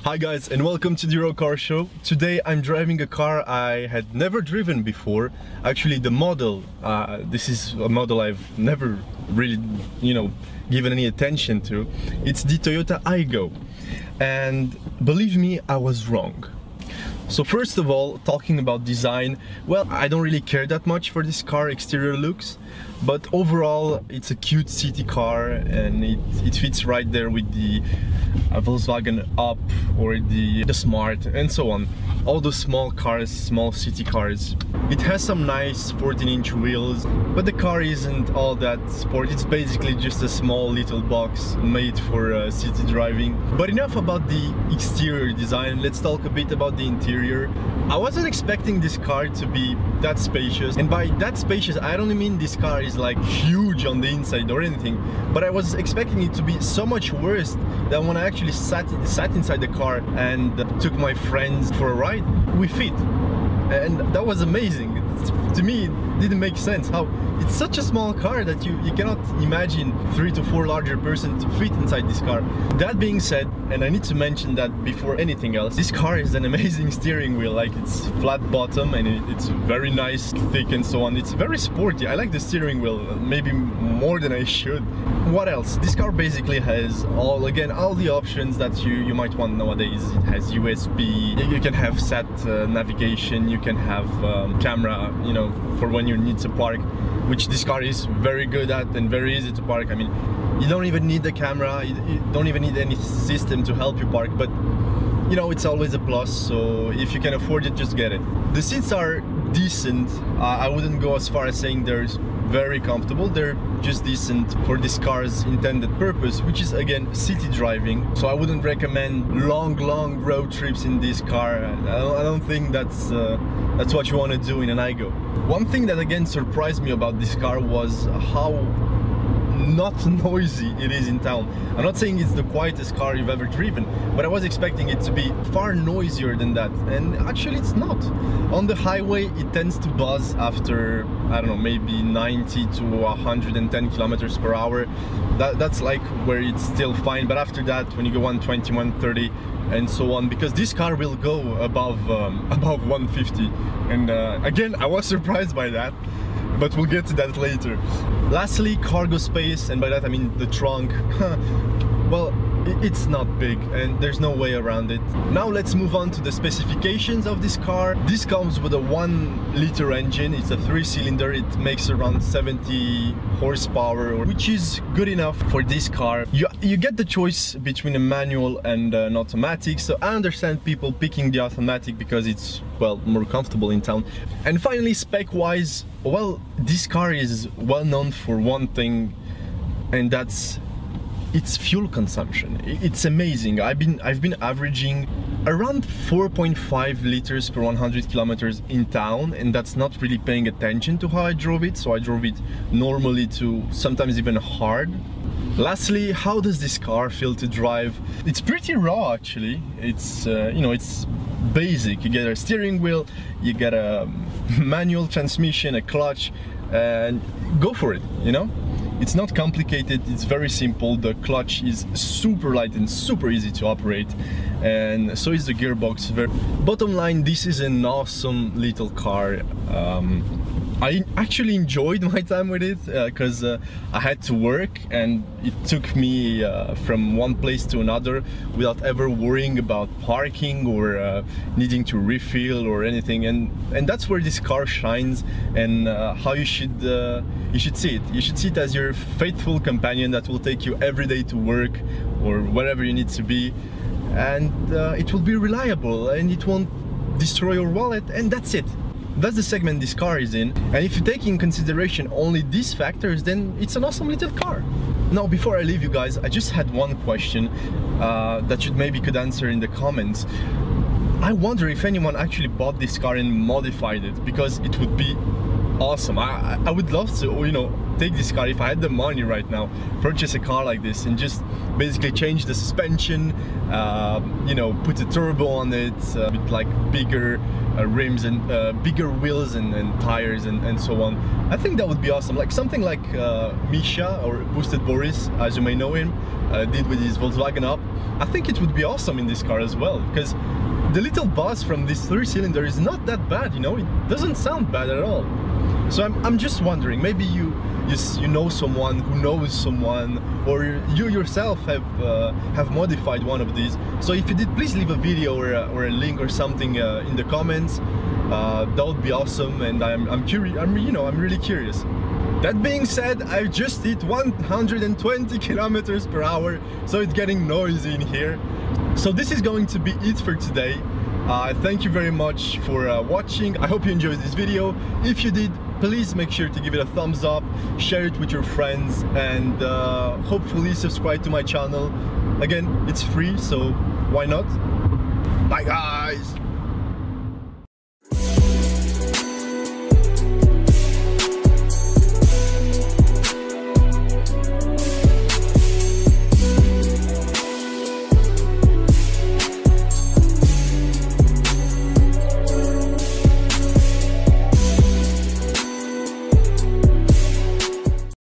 Hi guys, and welcome to the Euro Car Show. Today I'm driving a car I had never driven before. Actually the model, this is a model I've never really, given any attention to. It's the Toyota Aygo. And believe me, I was wrong. So first of all, talking about design, well, I don't really care that much for this car exterior looks, but overall it's a cute city car and it fits right there with the Volkswagen Up or the Smart and so on. All those small cars, small city cars. It has some nice 14-inch wheels, but the car isn't all that sport. It's basically just a small little box made for city driving. But enough about the exterior design, let's talk a bit about the interior. I wasn't expecting this car to be that spacious, and by that spacious I don't mean this car is like huge on the inside or anything, but I was expecting it to be so much worse than when I actually sat inside the car and took my friends for a ride. We fit, and that was amazing. To me it didn't make sense how it's such a small car that you cannot imagine 3 to 4 larger persons to fit inside this car. That being said, and I need to mention that before anything else, this car is an amazing steering wheel. Like, it's flat bottom and it's very nice, thick and so on. It's very sporty. I like the steering wheel maybe more than I should. What else? This car basically has all the options that you might want nowadays. It has USB, you can have sat navigation, you can have camera, for when you need to park, which this car is very good at and very easy to park. I mean, you don't even need the camera, you don't even need any system to help you park, but it's always a plus, so if you can afford it, just get it. The seats are decent. I wouldn't go as far as saying they're very comfortable. They're just decent for this car's intended purpose, which is again city driving. So I wouldn't recommend long road trips in this car. I don't think that's what you want to do in an Aygo. One thing that again surprised me about this car was how not noisy it is in town. I'm not saying it's the quietest car you've ever driven, but I was expecting it to be far noisier than that, and actually it's not. On the highway it tends to buzz after, I don't know, maybe 90 to 110 kilometers per hour. That's like where it's still fine, but after that, when you go 120, 130 and so on, because this car will go above 150, and again I was surprised by that, but we'll get to that later. Lastly, cargo space, and by that I mean the trunk. Well, it's not big and there's no way around it. Now let's move on to the specifications of this car. This comes with a 1-liter engine. It's a 3-cylinder. It makes around 70 horsepower, which is good enough for this car. You get the choice between a manual and an automatic, so I understand people picking the automatic because it's, well, more comfortable in town. And finally, spec-wise, well, this car is well known for one thing, and that's its fuel consumption. It's amazing. I've been averaging around 4.5 liters per 100 kilometers in town, and that's not really paying attention to how I drove it. So I drove it normally to sometimes even hard. Lastly, how does this car feel to drive? It's pretty raw actually. It's it's basic. You get a steering wheel, you get a manual transmission, a clutch, and go for it, It's not complicated, it's very simple. The clutch is super light and super easy to operate, and so is the gearbox. Bottom line, this is an awesome little car. I actually enjoyed my time with it because I had to work, and it took me from one place to another without ever worrying about parking or needing to refill or anything, and that's where this car shines, and how you should see it. You should see it as your faithful companion that will take you every day to work or wherever you need to be, and it will be reliable and it won't destroy your wallet, and that's it. That's the segment this car is in, and if you take in consideration only these factors, then it's an awesome little car. Now, before I leave you guys, I just had one question that you maybe could answer in the comments. I wonder if anyone actually bought this car and modified it, because it would be awesome. I would love to, take this car, if I had the money right now, purchase a car like this and just basically change the suspension, put a turbo on it, with like bigger rims and bigger wheels and tires and so on. I think that would be awesome, like something like Misha, or Boosted Boris, as you may know him, did with his Volkswagen Up. I think it would be awesome in this car as well, because the little buzz from this 3-cylinder is not that bad, you know, it doesn't sound bad at all. So I'm just wondering, maybe you know someone who knows someone, or you yourself have modified one of these. So if you did, please leave a video or a link or something in the comments. That would be awesome, and I'm curious. I'm really curious. That being said, I just hit 120 kilometers per hour, so it's getting noisy in here. So this is going to be it for today. Thank you very much for watching. I hope you enjoyed this video. If you did, please make sure to give it a thumbs up, share it with your friends, and hopefully subscribe to my channel. Again, it's free, so why not? Bye guys!